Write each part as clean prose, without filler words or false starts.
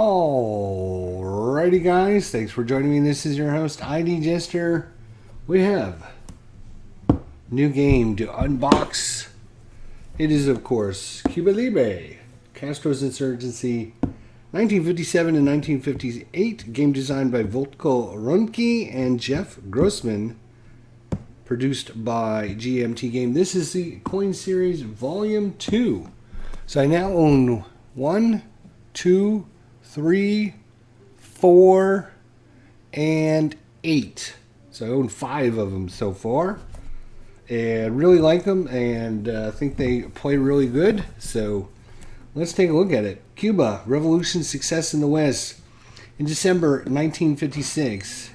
Alrighty guys, thanks for joining me. This is your host, ID Jester. We have new game to unbox. It is, of course, Cuba Libre Castro's Insurgency 1957 and 1958, game designed by Volko Runke and Jeff Grossman, produced by GMT Game. This is the Coin Series Volume 2. So I now own 1, 2, 3, 4, and 8. So I own 5 of them so far. And really like them, and think they play really good. So let's take a look at it. Cuba, Revolution Success in the West. In December 1956.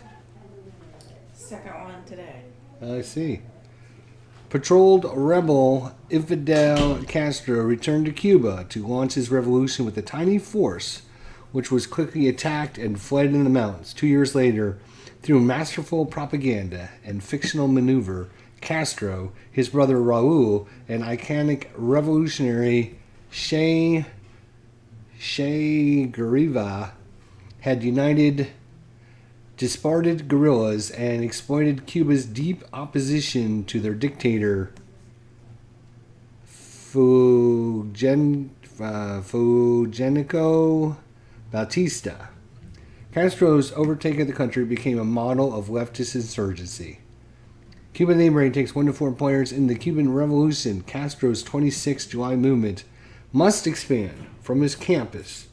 Second one today. I see. Patrolled rebel Fidel Castro returned to Cuba to launch his revolution with a tiny force, which was quickly attacked and fled in the mountains. 2 years later, through masterful propaganda and fictional maneuver, Castro, his brother Raul, and iconic revolutionary Che Guevara had united disparted guerrillas and exploited Cuba's deep opposition to their dictator Fulgencio Batista. Castro's overtake of the country became a model of leftist insurgency. Cuba Libre takes 1 to 4 players in the Cuban Revolution. Castro's 26 July movement must expand from his campus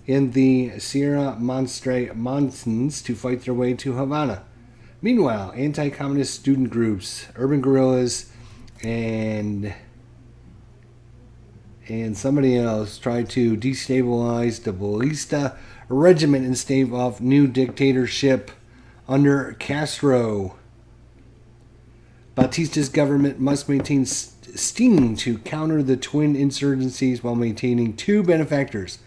in the Sierra Madre Mountains to fight their way to Havana. Meanwhile, anti-communist student groups, urban guerrillas, and somebody else try to destabilize the Ballista regiment and stave off new dictatorship under Castro. Batista's government must maintain sting to counter the twin insurgencies while maintaining 2 benefactors,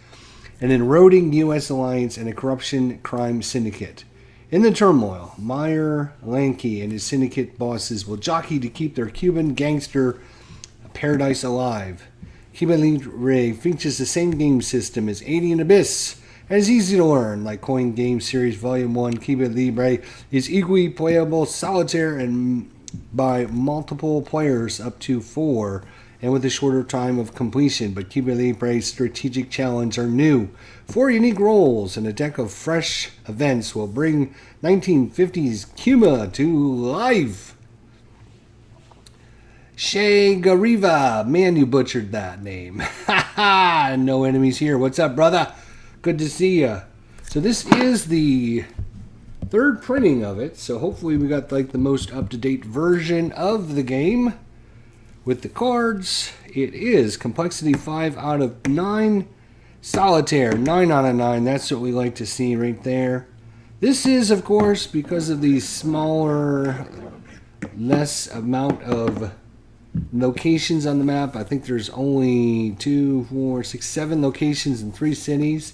an eroding U.S. alliance, and a corruption crime syndicate. In the turmoil, Meyer Lankey and his syndicate bosses will jockey to keep their Cuban gangster paradise alive. Cuba Libre features the same game system as Alien Abyss and is easy to learn. Like Coin Game Series Volume 1, Cuba Libre is equally playable solitaire and by multiple players up to 4, and with a shorter time of completion. But Cuba Libre's strategic challenge are new. 4 unique roles and a deck of fresh events will bring 1950s Cuba to life. Che Guevara, man, you butchered that name. Ha ha! No enemies here. What's up, brother? Good to see ya. So this is the 3rd printing of it, so hopefully we got like the most up-to-date version of the game. With the cards, it is complexity 5 out of 9, solitaire 9 out of 9. That's what we like to see right there. This is, of course, because of the smaller, less amount of locations on the map. I think there's only 2, 4, 6, 7 locations in 3 cities.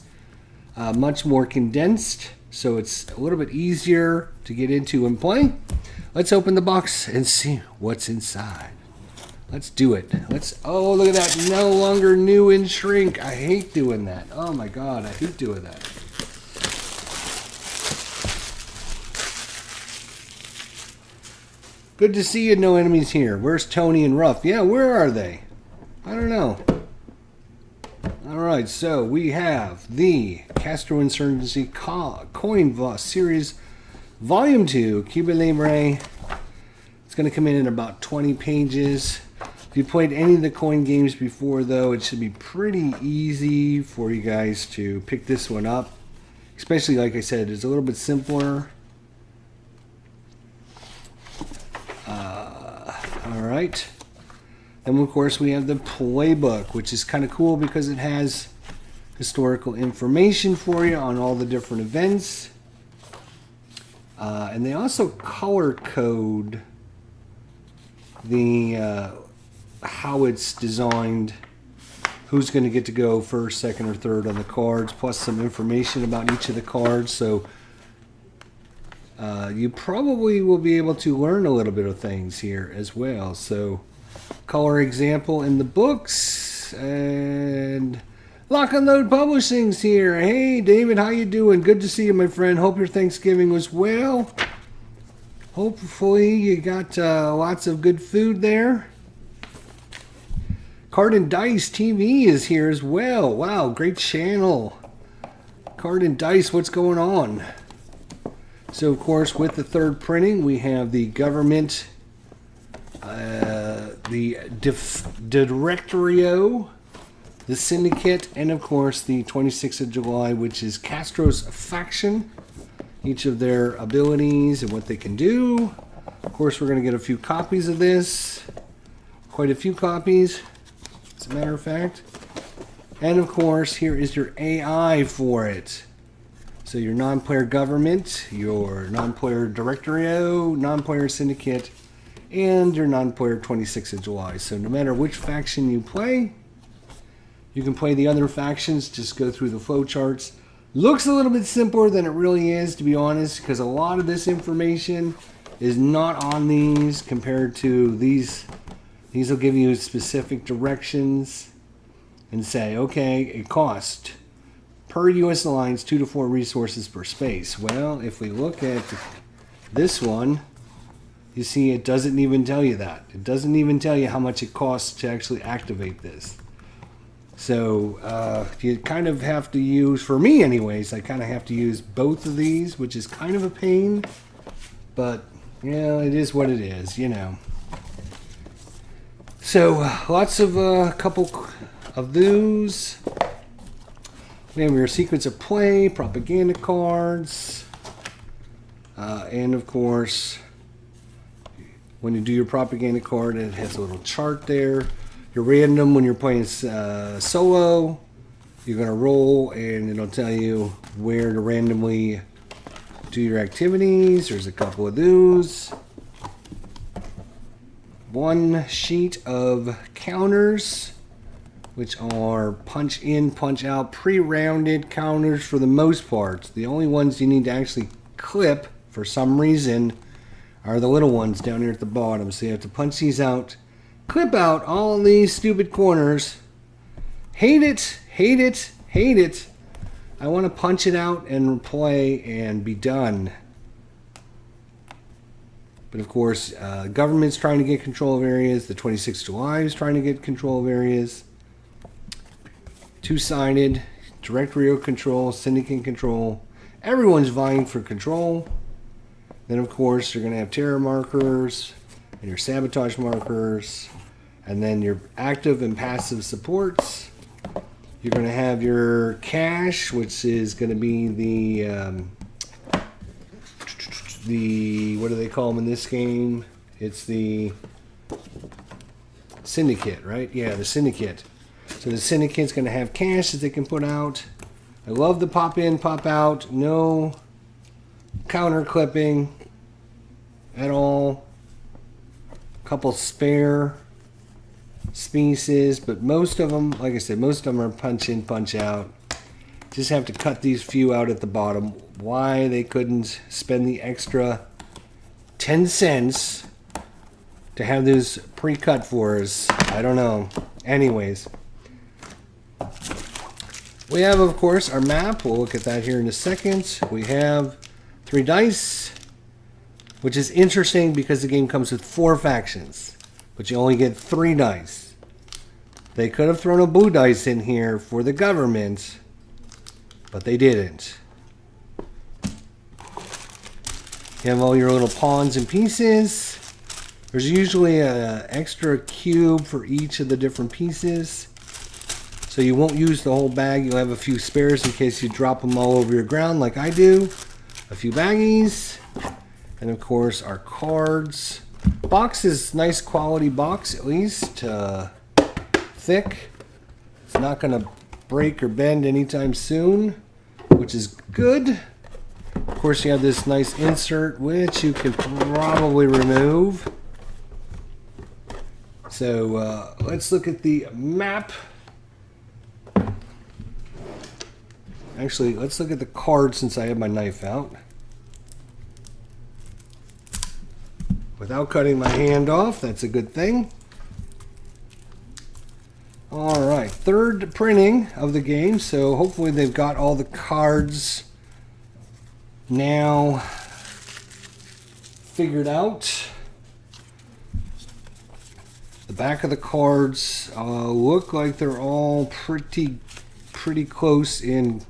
Much more condensed, so it's a little bit easier to get into and play. Let's open the box and see what's inside. Let's do it. Oh, look at that. No longer new in shrink. I hate doing that. Oh my God, I hate doing that. Good to see you. No enemies here. Where's Tony and Ruff? Yeah, where are they? I don't know. Alright, so we have the Castro Insurgency Coin Series Volume 2, Cuba Libre. It's going to come in about 20 pages. If you played any of the coin games before, though, it should be pretty easy for you guys to pick this one up. Especially, like I said, it's a little bit simpler. Alright. Then, of course, we have the playbook, which is kind of cool because it has historical information for you on all the different events. And they also color code the how it's designed, who's going to get to go first, second, or third on the cards, plus some information about each of the cards. So you probably will be able to learn a little bit of things here as well. So color example in the books, and Lock and Load Publishing's here. Hey, David, how you doing? Good to see you, my friend. Hope your Thanksgiving was well. Hopefully you got lots of good food there. Card and Dice TV is here as well. Wow, great channel. Card and Dice, what's going on? So, of course, with the third printing, we have the government, the Directorio, the Syndicate, and, of course, the 26th of July, which is Castro's faction. Each of their abilities and what they can do. Of course, we're going to get a few copies of this. Quite a few copies, as a matter of fact. And, of course, here is your AI for it. So your non-player government, your non-player Directorio, non-player Syndicate, and your non-player 26th of July. So no matter which faction you play, you can play the other factions, just go through the flowcharts. Looks a little bit simpler than it really is, to be honest, because a lot of this information is not on these compared to these. These will give you specific directions and say, okay, it costs per U.S. alliance 2 to 4 resources per space. Well, if we look at this one, you see it doesn't even tell you that. It doesn't even tell you how much it costs to actually activate this. So you kind of have to use, for me anyways, I kind of have to use both of these, which is kind of a pain. But, you know, it is what it is, you know. So lots of couple of those. We have your sequence of play, propaganda cards, and of course, when you do your propaganda card, it has a little chart there. Your random, when you're playing solo, you're going to roll and it'll tell you where to randomly do your activities. There's a couple of those. One sheet of counters, which are punch in, punch out, pre-rounded counters for the most part. The only ones you need to actually clip, for some reason, are the little ones down here at the bottom. So you have to punch these out, clip out all of these stupid corners. Hate it, hate it, hate it. I want to punch it out and play and be done. But of course, government's trying to get control of areas. The 26th of July is trying to get control of areas. Two-sided, Directorio control, Syndicate control. Everyone's vying for control. Then, of course, you're going to have terror markers and your sabotage markers. And then your active and passive supports. You're going to have your cache, which is going to be the what do they call them in this game? It's the Syndicate, right? Yeah, the Syndicate. So the Syndicate's going to have cache that they can put out. I love the pop in, pop out. No counter clipping at all. Couple spare species, but most of them, like I said, most of them are punch in, punch out. Just have to cut these few out at the bottom. Why they couldn't spend the extra 10 cents to have this pre-cut for us, I don't know. Anyways, we have, of course, our map. We'll look at that here in a second. We have 3 dice, which is interesting because the game comes with 4 factions, but you only get 3 dice. They could have thrown a blue dice in here for the government, but they didn't. You have all your little pawns and pieces. There's usually an extra cube for each of the different pieces. So you won't use the whole bag. You'll have a few spares in case you drop them all over your ground like I do. A few baggies. And of course our cards. Box is nice quality box, at least. Thick. It's not going to break or bend anytime soon, which is good. Of course you have this nice insert which you can probably remove. So let's look at the map. Actually, let's look at the card since I have my knife out. Without cutting my hand off, that's a good thing. All right, third printing of the game, so hopefully they've got all the cards now figured out. The back of the cards look like they're all pretty close in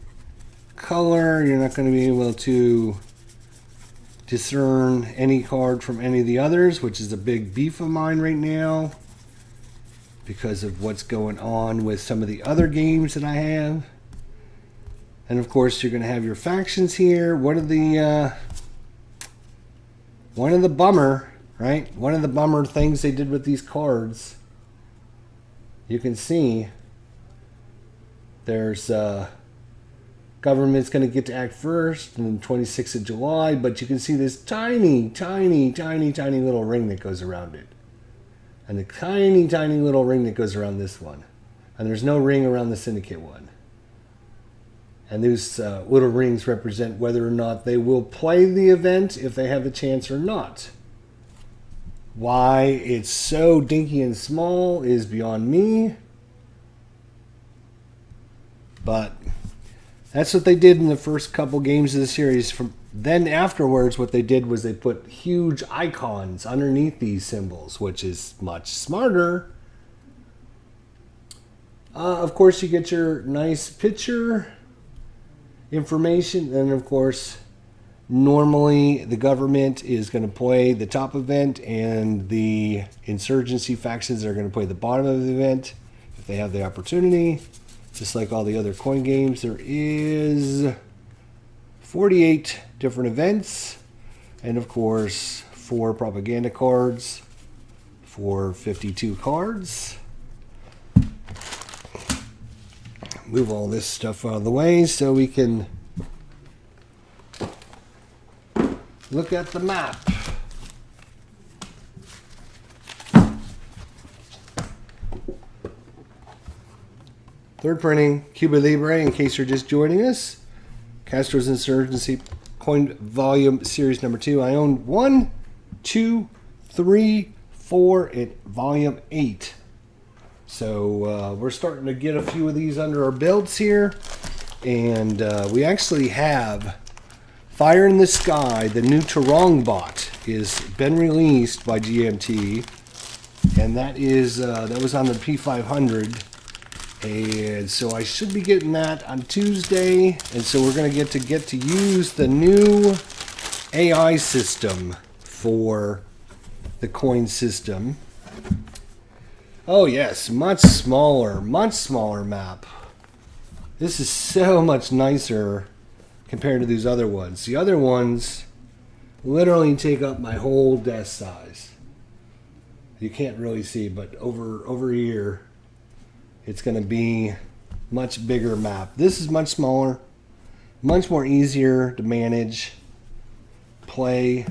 color. You're not going to be able to discern any card from any of the others, which is a big beef of mine right now because of what's going on with some of the other games that I have. And of course, you're going to have your factions here. One of the bummer, right? One of the bummer things they did with these cards, you can see there's government's going to get to act first on the 26th of July, but you can see this tiny little ring that goes around it. And the tiny little ring that goes around this one. And there's no ring around the Syndicate one. And those little rings represent whether or not they will play the event, if they have the chance or not. Why it's so dinky and small is beyond me. But that's what they did in the first couple games of the series. Then afterwards, what they did was they put huge icons underneath these symbols, which is much smarter. Of course, you get your nice picture information. And of course, normally the government is going to play the top event and the insurgency factions are going to play the bottom of the event if they have the opportunity. Just like all the other coin games, there is 48 different events, and of course 4 propaganda cards for 52 cards. Move all this stuff out of the way so we can look at the map. Third printing, Cuba Libre, in case you're just joining us. Castro's Insurgency Coin Volume Series number 2. I own 1, 2, 3, 4, and Volume 8. So we're starting to get a few of these under our belts here. And we actually have Fire in the Sky, the new Tarong bot, is been released by GMT. And that was on the P500. And so I should be getting that on Tuesday. And so we're going to get to use the new AI system for the coin system. Oh yes, much smaller map. This is so much nicer compared to these other ones. The other ones literally take up my whole desk size. You can't really see, but over here, it's going to be much bigger map. This is much smaller, much more easier to manage, play.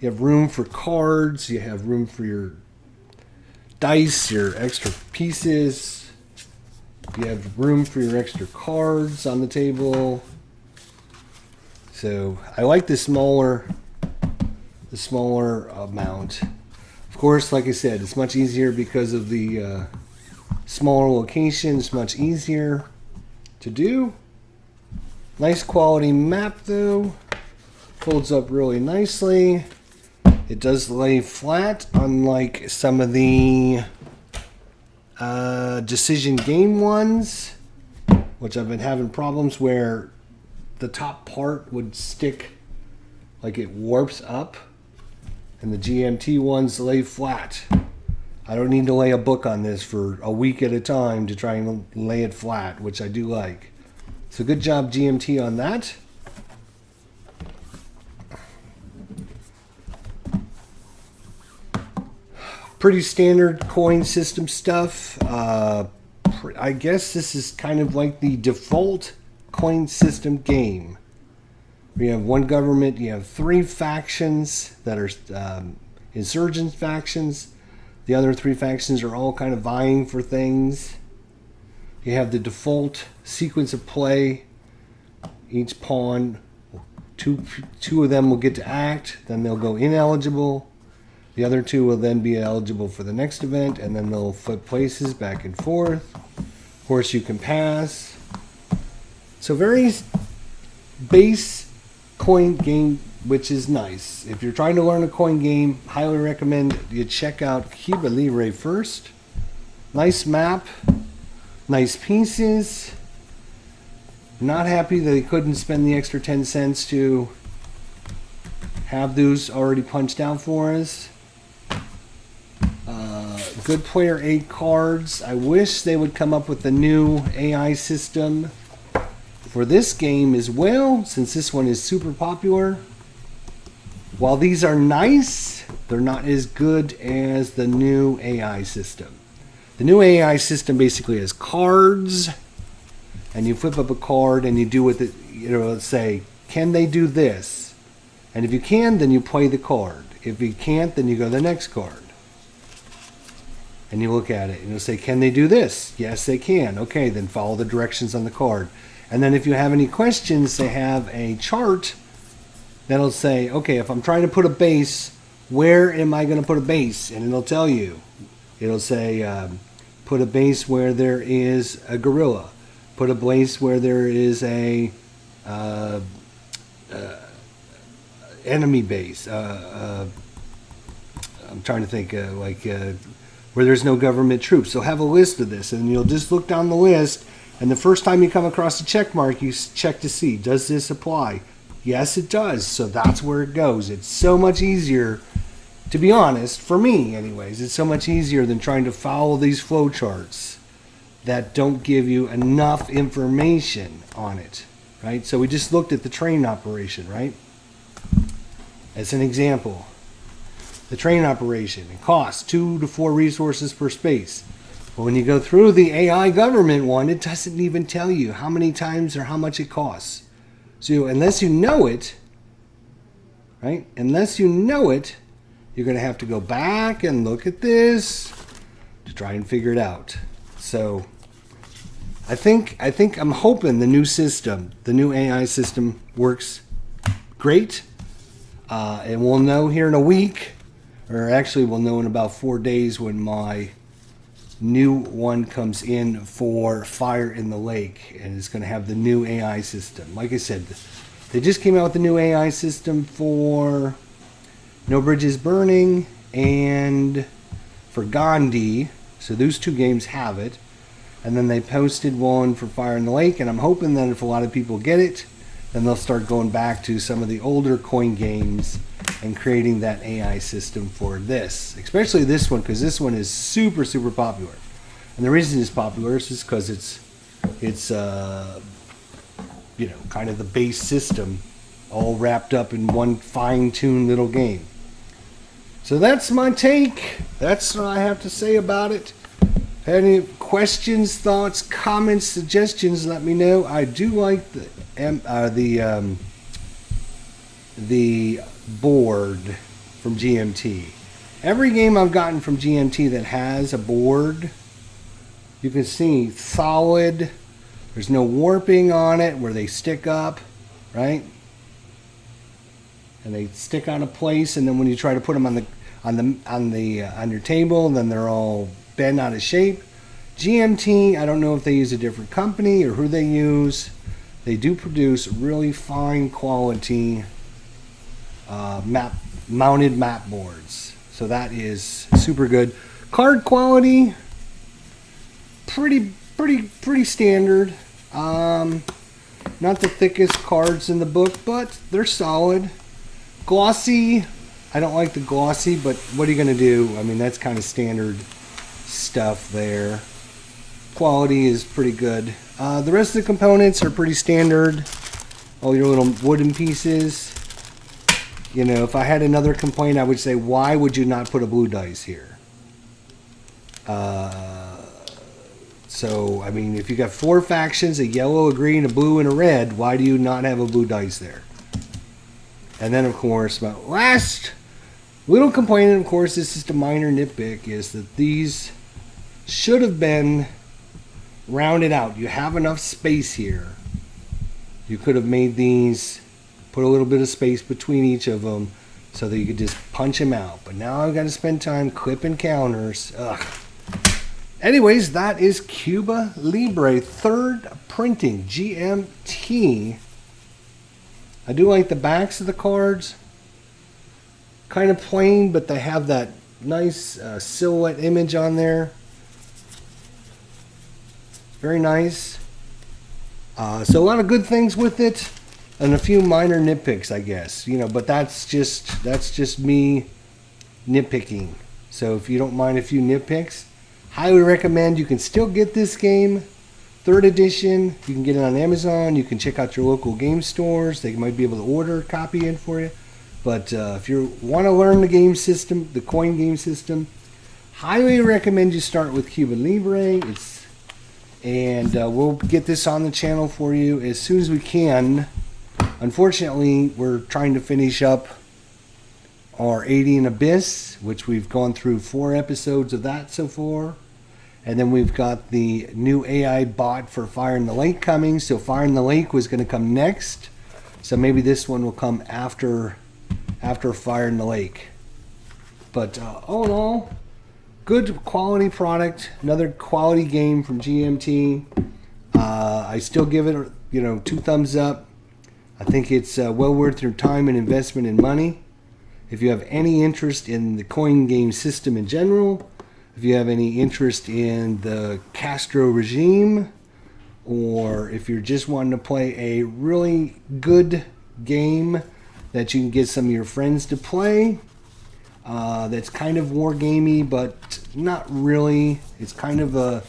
You have room for cards. You have room for your dice, your extra pieces. You have room for your extra cards on the table. So I like the smaller amount. Of course, like I said, it's much easier because of the smaller locations, much easier to do. Nice quality map though. Folds up really nicely. It does lay flat, unlike some of the decision game ones, which I've been having problems where the top part would stick, like it warps up, and the GMT ones lay flat. I don't need to lay a book on this for a week at a time to try and lay it flat, which I do like. So good job GMT on that. Pretty standard coin system stuff. I guess this is kind of like the default coin system game. We have one government, you have 3 factions that are insurgent factions. The other 3 factions are all kind of vying for things. You have the default sequence of play. Each pawn, two of them will get to act, then they'll go ineligible. The other two will then be eligible for the next event, and then they'll flip places back and forth. Of course, you can pass. So very base coin game, which is nice. If you're trying to learn a coin game, highly recommend you check out Cuba Libre first. Nice map, nice pieces. Not happy that they couldn't spend the extra 10 cents to have those already punched out for us. Good player 8 cards. I wish they would come up with a new AI system for this game as well, since this one is super popular. While these are nice, they're not as good as the new AI system. The new AI system basically has cards, and you flip up a card and you do with it, let's say, can they do this? And if you can, then you play the card. If you can't, then you go to the next card. And you look at it and you'll say, can they do this? Yes, they can. Okay, then follow the directions on the card. And then if you have any questions, they have a chart that'll say, okay, if I'm trying to put a base, where am I going to put a base? And it'll tell you. It'll say, put a base where there is a gorilla. Put a base where there is a enemy base. I'm trying to think, where there's no government troops. So have a list of this, and you'll just look down the list, and the first time you come across a check mark, you check to see, does this apply? Yes, it does. So that's where it goes. It's so much easier, to be honest, for me anyways, it's so much easier than trying to follow these flowcharts that don't give you enough information on it, right? So we just looked at the train operation, right? As an example. The train operation, it costs 2 to 4 resources per space. But when you go through the AI government one, it doesn't even tell you how many times or how much it costs. So unless you know it, right? Unless you know it, you're going to have to go back and look at this to try and figure it out. So I think I'm hoping the new system, the new AI system works great. And we'll know here in a week. Or actually, we'll know in about 4 days when my new one comes in for Fire in the Lake. And it's going to have the new AI system. Like I said, they just came out with the new AI system for No Bridges Burning and for Gandhi. So those 2 games have it. And then they posted one for Fire in the Lake. And I'm hoping that if a lot of people get it, then they'll start going back to some of the older coin games and creating that AI system for this, especially this one, because this one is super, super popular. And the reason it's popular is just because it's kind of the base system all wrapped up in one fine-tuned little game. So that's my take. That's what I have to say about it. Any questions, thoughts, comments, suggestions, let me know. I do like the board from GMT. Every game I've gotten from GMT that has a board, you can see solid. There's no warping on it where they stick up, right? And they stick on a place, and then when you try to put them on your table, then they're all bent out of shape. GMT, I don't know if they use a different company or who they use. They do produce really fine quality mounted map boards. So that is super good. Card quality, pretty standard. Not the thickest cards in the book, but they're solid. Glossy, I don't like the glossy, but what are you going to do? I mean, that's kind of standard stuff there. Quality is pretty good. The rest of the components are pretty standard. All your little wooden pieces. You know, if I had another complaint, I would say, why would you not put a blue dice here? So, I mean, if you got 4 factions, a yellow, a green, a blue, and a red, why do you not have a blue dice there? And then, of course, my last little complaint, and of course, this is the minor nitpick, is that these should have been rounded out. You have enough space here. You could have made these, put a little bit of space between each of them so that you could just punch them out. But now I've got to spend time clipping counters. Ugh. Anyways, that is Cuba Libre 3rd printing, GMT. I do like the backs of the cards. Kind of plain, but they have that nice silhouette image on there. Very nice. So a lot of good things with it, and a few minor nitpicks, I guess. You know, but that's just me nitpicking. So if you don't mind a few nitpicks, highly recommend. You can still get this game, 3rd edition. You can get it on Amazon. You can check out your local game stores. They might be able to order a copy in for you. But if you want to learn the game system, the coin game system, highly recommend you start with Cuba Libre. We'll get this on the channel for you as soon as we can. Unfortunately, we're trying to finish up our 80 and Abyss, which we've gone through 4 episodes of that so far. And then we've got the new AI bot for Fire in the Lake coming. So Fire in the Lake was going to come next. So maybe this one will come after Fire in the Lake. But all in all, good quality product. Another quality game from GMT. I still give it, 2 thumbs up. I think it's well worth your time and investment in money. If you have any interest in the coin game system in general, if you have any interest in the Castro regime, or if you're just wanting to play a really good game that you can get some of your friends to play, that's kind of war gamey, but not really. It's kind of a,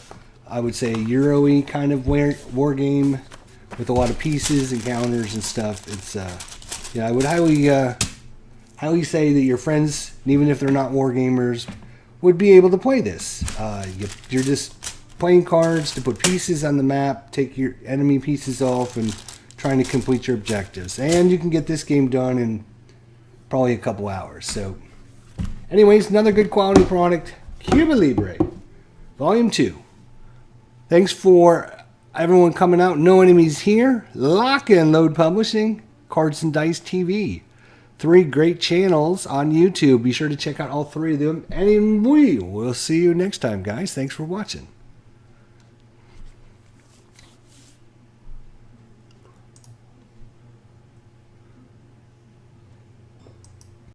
I would say, Euro-y kind of war game with a lot of pieces and counters and stuff. It's I would highly say that your friends, even if they're not war gamers, would be able to play this. You're just playing cards to put pieces on the map, take your enemy pieces off, and trying to complete your objectives. And you can get this game done in probably a couple hours. So anyways, another good quality product, Cuba Libre Volume 2. Thanks for everyone coming out. No Enemies Here, Lock and Load Publishing, Cards and Dice TV. 3 great channels on YouTube. Be sure to check out all 3 of them. And we will see you next time, guys. Thanks for watching.